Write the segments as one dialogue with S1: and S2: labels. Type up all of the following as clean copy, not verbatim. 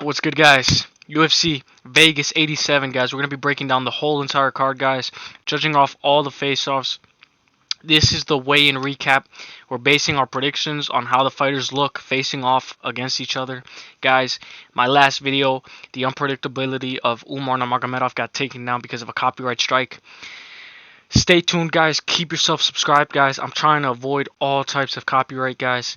S1: What's good, guys? UFC Vegas 87, guys. We're going to be breaking down the whole entire card, guys. Judging off all the face-offs. This is the weigh-in recap. We're basing our predictions on how the fighters look facing off against each other. Guys, my last video, the unpredictability of Umar Nurmagomedov got taken down because of a copyright strike. Stay tuned, guys. Keep yourself subscribed, guys. I'm trying to avoid all types of copyright, guys.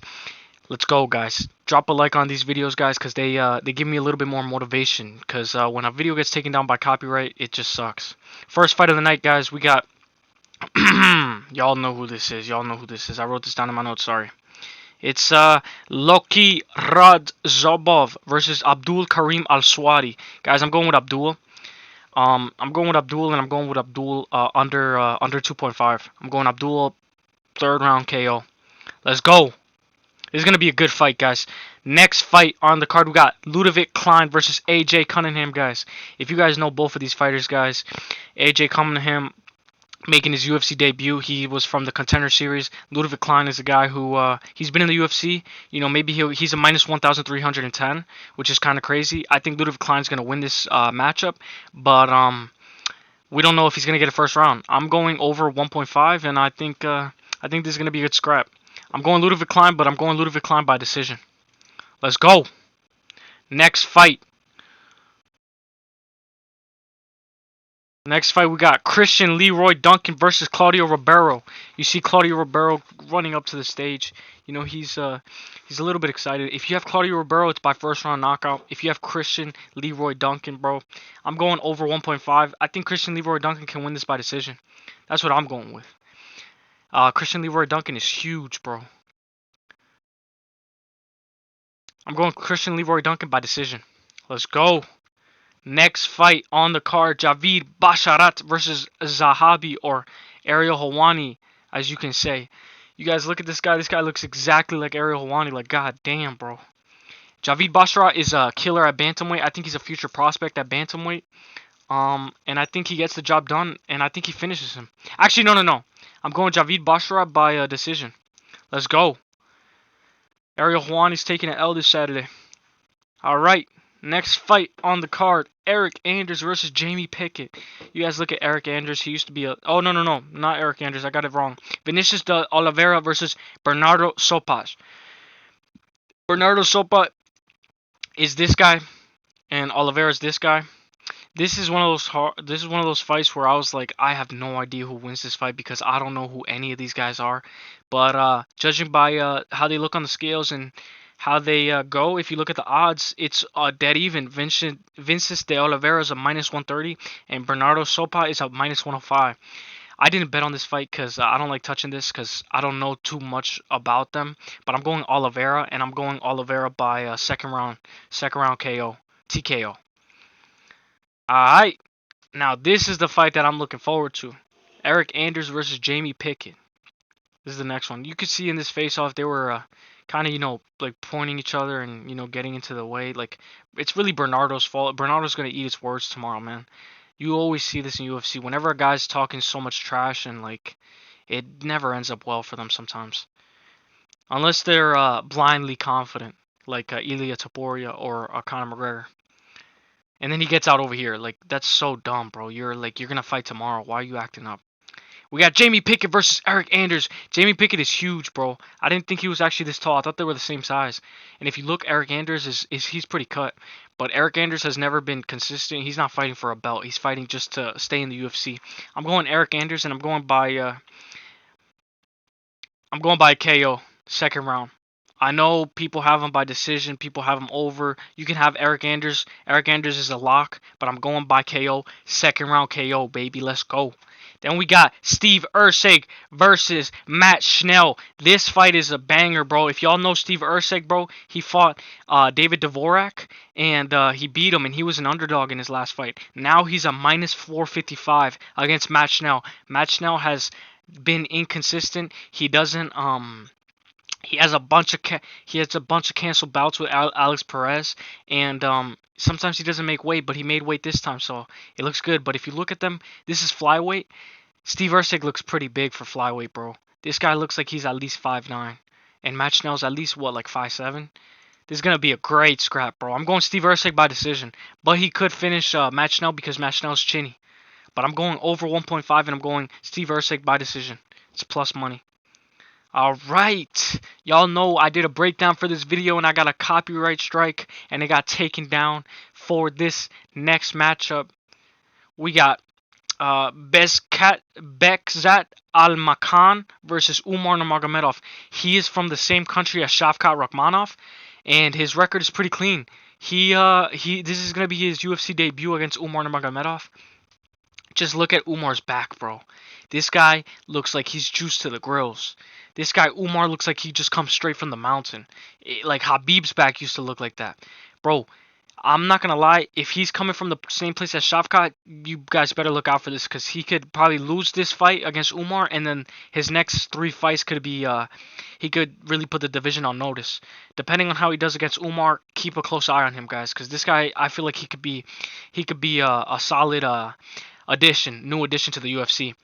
S1: Let's go, guys. Drop a like on these videos, guys, because they give me a little bit more motivation. Because when a video gets taken down by copyright, it just sucks. First fight of the night, guys. We got y'all know who this is. Y'all know who this is. I wrote this down in my notes. Sorry. It's Loki Radzobov versus Abdul Karim Al Swadi. Guys, I'm going with Abdul. I'm going with Abdul, and I'm going with Abdul under 2.5. I'm going Abdul third round KO. Let's go. This is going to be a good fight, guys. Next fight on the card, we got Ludovic Klein versus AJ Cunningham, guys. If you guys know both of these fighters, guys, AJ Cunningham making his UFC debut. He was from the Contender Series. Ludovic Klein is a guy who he's been in the UFC. You know, maybe he's a minus 1,310, which is kind of crazy. I think Ludovic Klein's going to win this matchup, but we don't know if he's going to get a first round. I'm going over 1.5, and I think this is going to be a good scrap. I'm going Ludovic Klein, but I'm going Ludovic Klein by decision. Let's go. Next fight. Next fight, we got Christian Leroy Duncan versus Claudio Ribeiro. You see Claudio Ribeiro running up to the stage. You know, he's a little bit excited. If you have Claudio Ribeiro, it's by first round knockout. If you have Christian Leroy Duncan, bro, I'm going over 1.5. I think Christian Leroy Duncan can win this by decision. That's what I'm going with. Christian Leroy Duncan is huge, bro. I'm going Christian Leroy Duncan by decision. Let's go. Next fight on the card, Javid Basharat versus Zahabi, or Ariel Helwani, as you can say. You guys look at this guy. This guy looks exactly like Ariel Helwani. Like, god damn, bro. Javid Basharat is a killer at bantamweight. I think he's a future prospect at bantamweight. And I think he gets the job done, and I think he finishes him. Actually, no. I'm going Javid Basharat by decision. Let's go. Ariel Helwani's taking an L this Saturday. Alright, next fight on the card. Eric Anders versus Jamie Pickett. You guys look at Eric Anders. He used to be a... Oh, no. Not Eric Anders. I got it wrong. Vinicius de Oliveira versus Bernardo Sopas. Bernardo Sopa is this guy, and Oliveira is this guy. This is one of those fights where I was like, I have no idea who wins this fight because I don't know who any of these guys are. But judging by how they look on the scales and how they go, if you look at the odds, it's dead even. Vinicius de Oliveira is a minus 130, and Bernardo Sopa is a minus 105. I didn't bet on this fight because I don't like touching this because I don't know too much about them. But I'm going Oliveira, and I'm going Oliveira by second round KO, TKO. Alright, now this is the fight that I'm looking forward to. Eric Anders versus Jamie Pickett. This is the next one. You could see in this face-off they were kind of, you know, like pointing each other and, you know, getting into the way. Like, it's really Bernardo's fault. Bernardo's going to eat his words tomorrow, man. You always see this in UFC. Whenever a guy's talking so much trash and, like, it never ends up well for them sometimes. Unless they're blindly confident, like Ilia Topuria or Conor McGregor. And then he gets out over here. Like, that's so dumb, bro. You're gonna fight tomorrow. Why are you acting up? We got Jamie Pickett versus Eric Anders. Jamie Pickett is huge, bro. I didn't think he was actually this tall. I thought they were the same size. And if you look, Eric Anders he's pretty cut. But Eric Anders has never been consistent. He's not fighting for a belt. He's fighting just to stay in the UFC. I'm going Eric Anders, and I'm going by KO, second round. I know people have him by decision. People have him over. You can have Eric Anders. Eric Anders is a lock, but I'm going by KO. Second round KO, baby. Let's go. Then we got Steve Erceg versus Matt Schnell. This fight is a banger, bro. If y'all know Steve Erceg, bro, he fought David Dvorak, and he beat him, and he was an underdog in his last fight. Now he's a minus 455 against Matt Schnell. Matt Schnell has been inconsistent. He doesn't... He has a bunch of canceled bouts with Alex Perez, and sometimes he doesn't make weight, but he made weight this time, so it looks good. But if you look at them, this is flyweight. Steve Erceg looks pretty big for flyweight, bro. This guy looks like he's at least 5'9", and Matt Schnell's at least what, like 5'7". This is gonna be a great scrap, bro. I'm going Steve Erceg by decision, but he could finish Matt Schnell because Matt Schnell's chinny. But I'm going over 1.5, and I'm going Steve Erceg by decision. It's plus money. Alright, y'all know I did a breakdown for this video and I got a copyright strike and it got taken down for this next matchup. We got Bekzat Al-Makan versus Umar Nurmagomedov. He is from the same country as Shavkat Rakhmonov, and his record is pretty clean. This is gonna be his UFC debut against Umar Nurmagomedov. Just look at Umar's back, bro. This guy looks like he's juiced to the grills. This guy Umar looks like he just comes straight from the mountain. Like Habib's back used to look like that, bro. I'm not gonna lie, if he's coming from the same place as Shavkat, you guys better look out for this because he could probably lose this fight against Umar, and then his next 3 fights could be he could really put the division on notice. Depending on how he does against Umar, keep a close eye on him, guys, because this guy, I feel like he could be a solid new addition to the UFC.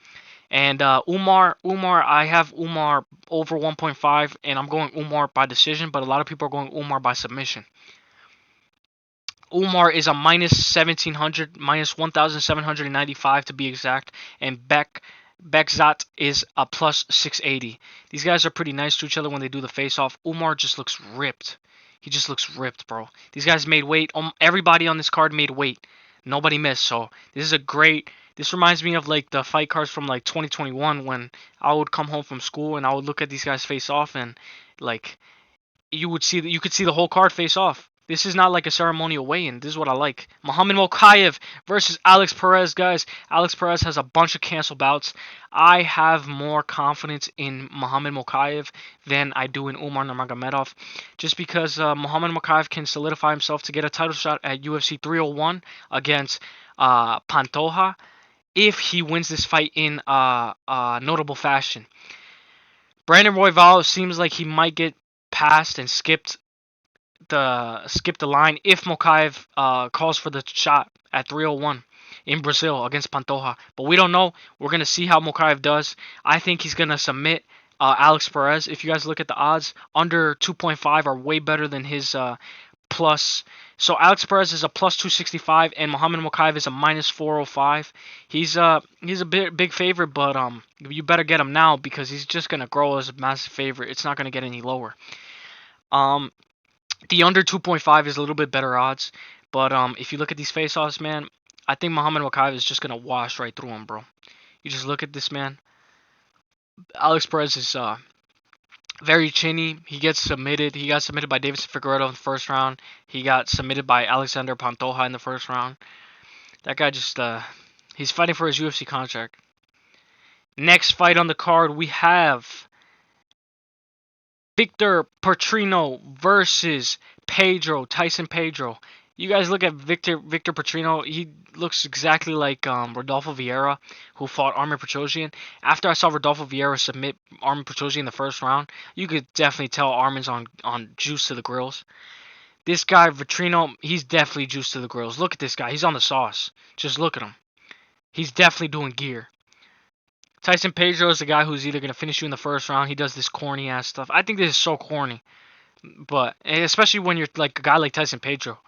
S1: And Umar, I have Umar over 1.5, and I'm going Umar by decision, but a lot of people are going Umar by submission. Umar is a minus 1700, minus 1795 to be exact, and Bekzat is a plus 680. These guys are pretty nice to each other when they do the face-off. Umar just looks ripped. He just looks ripped, bro. These guys made weight. Everybody on this card made weight. Nobody missed. So this is a great. This reminds me of like the fight cards from like 2021 when I would come home from school and I would look at these guys face off and like you could see the whole card face off. This is not like a ceremonial weigh-in. This is what I like. Muhammad Mokaev versus Alex Perez, guys. Alex Perez has a bunch of cancel bouts. I have more confidence in Muhammad Mokaev than I do in Umar Nurmagomedov, just because Muhammad Mokaev can solidify himself to get a title shot at UFC 301 against Pantoja if he wins this fight in notable fashion. Brandon Royval seems like he might get passed and skipped the line if Mokaev calls for the shot at 301 in Brazil against Pantoja. But we don't know. We're going to see how Mokaev does. I think he's going to submit Alex Perez. If you guys look at the odds, under 2.5 are way better than his plus. So Alex Perez is a plus 265 and Muhammad Mokaev is a minus 405. He's a big favorite, but you better get him now because he's just going to grow as a massive favorite. It's not going to get any lower. The under 2.5 is a little bit better odds, but if you look at these face-offs, man, I think Muhammad Mokaev is just gonna wash right through him, bro. You just look at this man. Alex Perez is very chinny. He gets submitted. He got submitted by Davidson Figueiredo in the first round. He got submitted by Alexander Pantoja in the first round. That guy just he's fighting for his UFC contract. Next fight on the card, we have Victor Patino versus Tyson Pedro. You guys look at Victor Patino. He looks exactly like Rodolfo Vieira, who fought Armin Petrosyan. After I saw Rodolfo Vieira submit Armin Petrosyan in the first round, you could definitely tell Armin's on juice to the grills. This guy, Vitrino, he's definitely juice to the grills. Look at this guy. He's on the sauce. Just look at him. He's definitely doing gear. Tyson Pedro is the guy who's either going to finish you in the first round. He does this corny ass stuff. I think this is so corny. But especially when you're like a guy like Tyson Pedro.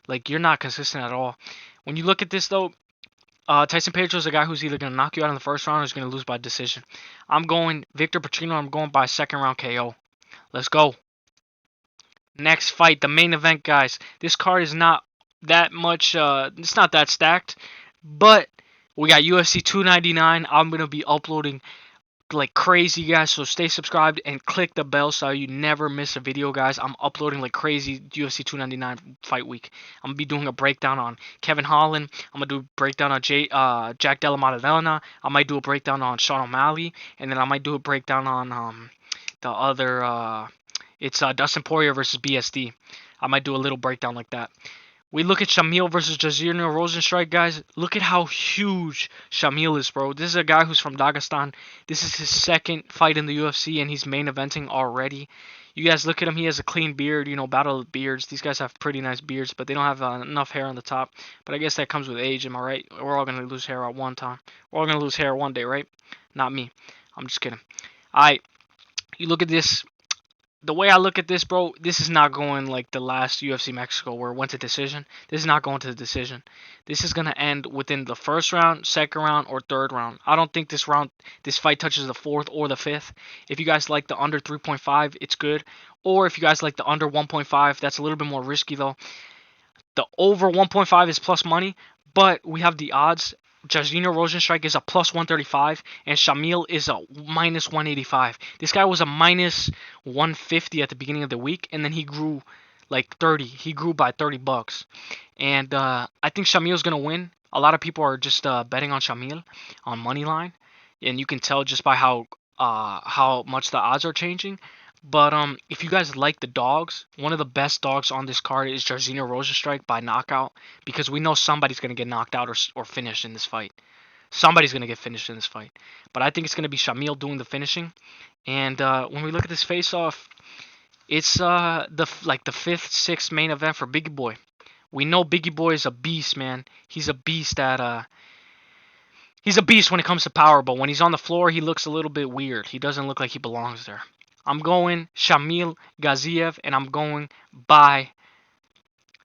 S1: Like, you're not consistent at all. When you look at this, though, Tyson Pedro is a guy who's either going to knock you out in the first round or is going to lose by decision. I'm going Victor Patino. I'm going by second round KO. Let's go. Next fight, the main event, guys. This card is not that much, it's not that stacked. But we got UFC 299. I'm going to be uploading like crazy, guys, so stay subscribed and click the bell so you never miss a video, guys. I'm uploading like crazy UFC 299 fight week. I'm going to be doing a breakdown on Kevin Holland. I'm going to do a breakdown on Jack Della Maddalena. I might do a breakdown on Sean O'Malley, and then I might do a breakdown on the other, it's Dustin Poirier versus BSD. I might do a little breakdown like that. We look at Shamil versus Rozenstruik, guys. Look at how huge Shamil is, bro. This is a guy who's from Dagestan. This is his second fight in the UFC, and he's main eventing already. You guys look at him. He has a clean beard, battle of beards. These guys have pretty nice beards, but they don't have enough hair on the top. But I guess that comes with age, am I right? We're all going to lose hair at one time. We're all going to lose hair one day, right? Not me. I'm just kidding. All right. You look at this. the way I look at this, bro, this is not going like the last UFC Mexico where it went to decision. This is not going to the decision. This is gonna end within the first round, second round, or third round. I don't think this fight touches the fourth or the fifth. If you guys like the under 3.5, it's good. Or if you guys like the under 1.5, that's a little bit more risky though. The over 1.5 is plus money, but we have the odds. Rozenstruik is a plus 135, and Shamil is a minus 185. This guy was a minus 150 at the beginning of the week, and then he grew like 30. He grew by $30. And I think Shamil's going to win. A lot of people are just betting on Shamil on money line, and you can tell just by how much the odds are changing. But if you guys like the dogs, one of the best dogs on this card is Rozenstruik by knockout, because we know somebody's gonna get knocked out or finished in this fight. Somebody's gonna get finished in this fight. But I think it's gonna be Shamil doing the finishing. And when we look at this face-off, it's the fifth, sixth main event for Biggie Boy. We know Biggie Boy is a beast, man. He's a beast he's a beast when it comes to power, but when he's on the floor, he looks a little bit weird. He doesn't look like he belongs there. I'm going Shamil Gaziev, and I'm going by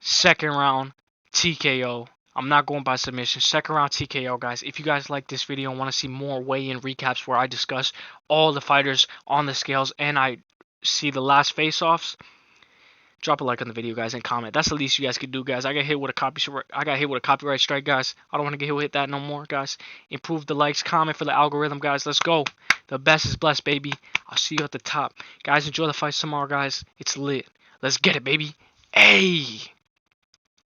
S1: second round TKO. I'm not going by submission. Second round TKO, guys. If you guys like this video and want to see more weigh-in recaps where I discuss all the fighters on the scales and I see the last face-offs, drop a like on the video, guys, and comment. That's the least you guys could do, guys. I got hit with a copyright strike, guys. I don't want to get hit with that no more, guys. Improve the likes, comment for the algorithm, guys. Let's go. The best is blessed, baby. I'll see you at the top. Guys, enjoy the fights tomorrow, guys. It's lit. Let's get it, baby. Hey!